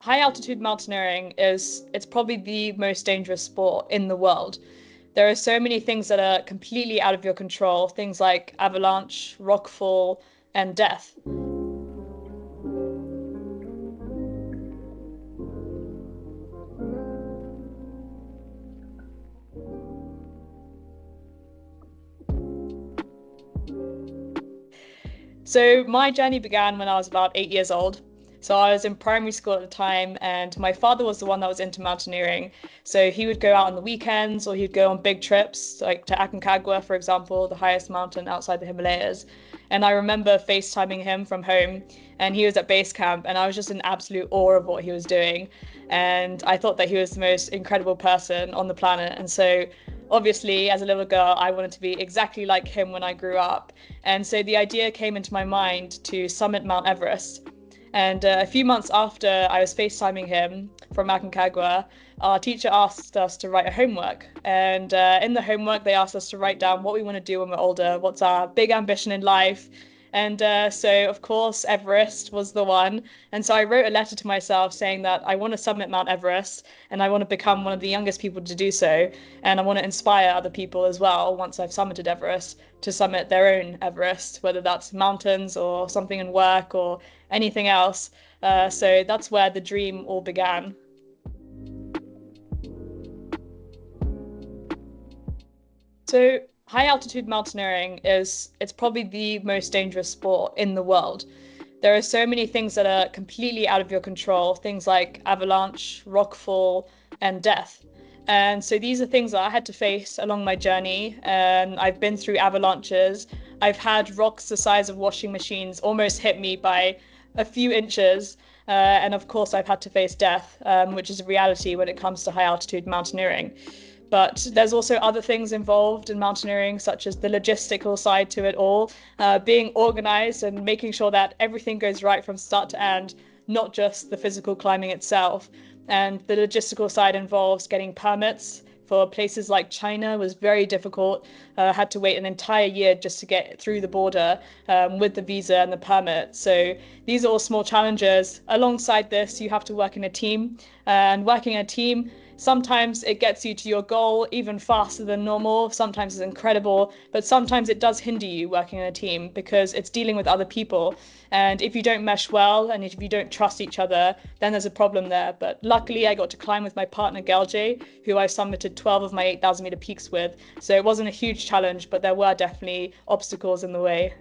High altitude mountaineering it's probably the most dangerous sport in the world. There are so many things that are completely out of your control, things like avalanche, rockfall, and death. So my journey began when I was about 8 years old. So I was in primary school at the time, and my father was the one that was into mountaineering. So he would go out on the weekends, or he'd go on big trips, like to Aconcagua, for example, the highest mountain outside the Himalayas. And I remember FaceTiming him from home, and he was at base camp, and I was just in absolute awe of what he was doing. And I thought that he was the most incredible person on the planet. And so obviously, as a little girl, I wanted to be exactly like him when I grew up. And so the idea came into my mind to summit Mount Everest. And a few months after I was FaceTiming him from Aconcagua, our teacher asked us to write a homework. And in the homework, they asked us to write down what we want to do when we're older, what's our big ambition in life. And so, of course, Everest was the one. And so I wrote a letter to myself saying that I want to summit Mount Everest and I want to become one of the youngest people to do so. And I want to inspire other people as well, once I've summited Everest, to summit their own Everest, whether that's mountains or something in work or anything else. So that's where the dream all began. So high altitude mountaineering it's probably the most dangerous sport in the world. There are so many things that are completely out of your control, things like avalanche, rockfall, and death. And so these are things that I had to face along my journey. And I've been through avalanches. I've had rocks the size of washing machines almost hit me by a few inches. And of course, I've had to face death, which is a reality when it comes to high altitude mountaineering. But there's also other things involved in mountaineering, such as the logistical side to it all, being organized and making sure that everything goes right from start to end, not just the physical climbing itself. And the logistical side involves getting permits for places like China was very difficult. Had to wait an entire year just to get through the border with the visa and the permit. So these are all small challenges. Alongside this, you have to work in a team, and working in a team, sometimes it gets you to your goal even faster than normal. Sometimes it's incredible, but sometimes it does hinder you working in a team because it's dealing with other people. And if you don't mesh well and if you don't trust each other, then there's a problem there. But luckily, I got to climb with my partner, Gelje, who I summited 12 of my 8,000 meter peaks with. So it wasn't a huge challenge, but there were definitely obstacles in the way.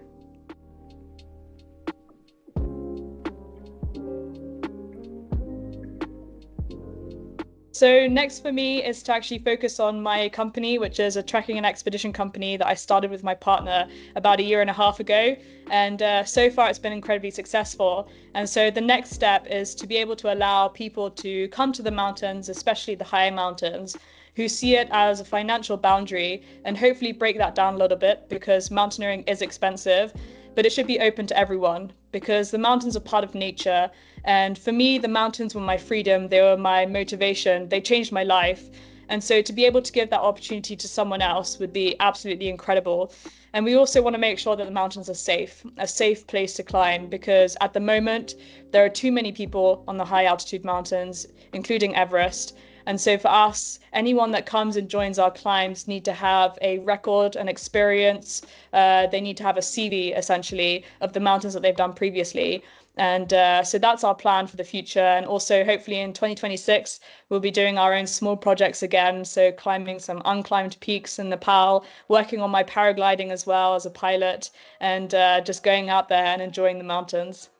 So next for me is to actually focus on my company, which is a trekking and expedition company that I started with my partner about a year and a half ago. And so far it's been incredibly successful. And so the next step is to be able to allow people to come to the mountains, especially the higher mountains, who see it as a financial boundary, and hopefully break that down a little bit, because mountaineering is expensive, but it should be open to everyone because the mountains are part of nature. And for me, the mountains were my freedom. They were my motivation. They changed my life. And so to be able to give that opportunity to someone else would be absolutely incredible. And we also want to make sure that the mountains are a safe place to climb, because at the moment, there are too many people on the high altitude mountains, including Everest. And so for us, anyone that comes and joins our climbs need to have a record, an experience. They need to have a CV, essentially, of the mountains that they've done previously. And so that's our plan for the future. And also, hopefully in 2026, we'll be doing our own small projects again. So climbing some unclimbed peaks in Nepal, working on my paragliding as well as a pilot, and just going out there and enjoying the mountains.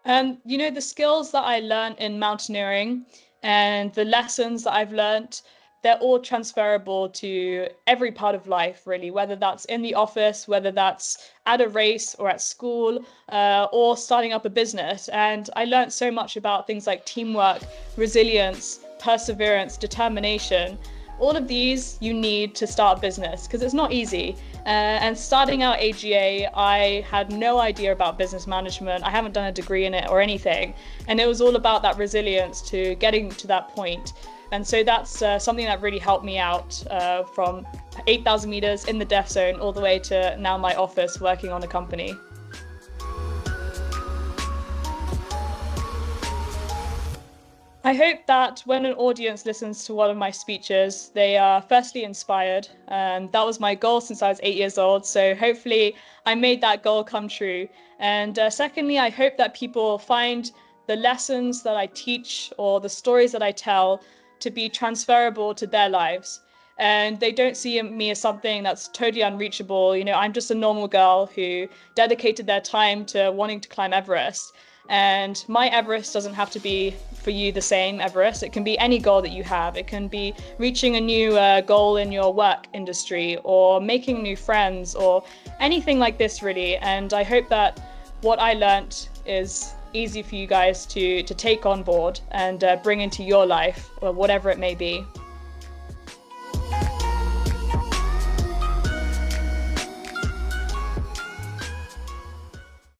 And the skills that I learned in mountaineering and the lessons that I've learned, they're all transferable to every part of life, really, whether that's in the office, whether that's at a race or at school, or starting up a business. And I learned so much about things like teamwork, resilience, perseverance, determination. All of these you need to start a business because it's not easy. And starting out AGA, I had no idea about business management. I haven't done a degree in it or anything. And it was all about that resilience to getting to that point. And so that's something that really helped me out from 8,000 meters in the death zone all the way to now my office working on a company. I hope that when an audience listens to one of my speeches, they are firstly inspired. That was my goal since I was 8 years old. So hopefully I made that goal come true. And secondly, I hope that people find the lessons that I teach or the stories that I tell to be transferable to their lives. And they don't see me as something that's totally unreachable. You know, I'm just a normal girl who dedicated their time to wanting to climb Everest. And my Everest doesn't have to be for you the same Everest. It can be any goal that you have. It can be reaching a new goal in your work industry or making new friends or anything like this really. And I hope that what I learnt is easy for you guys to take on board and bring into your life or whatever it may be.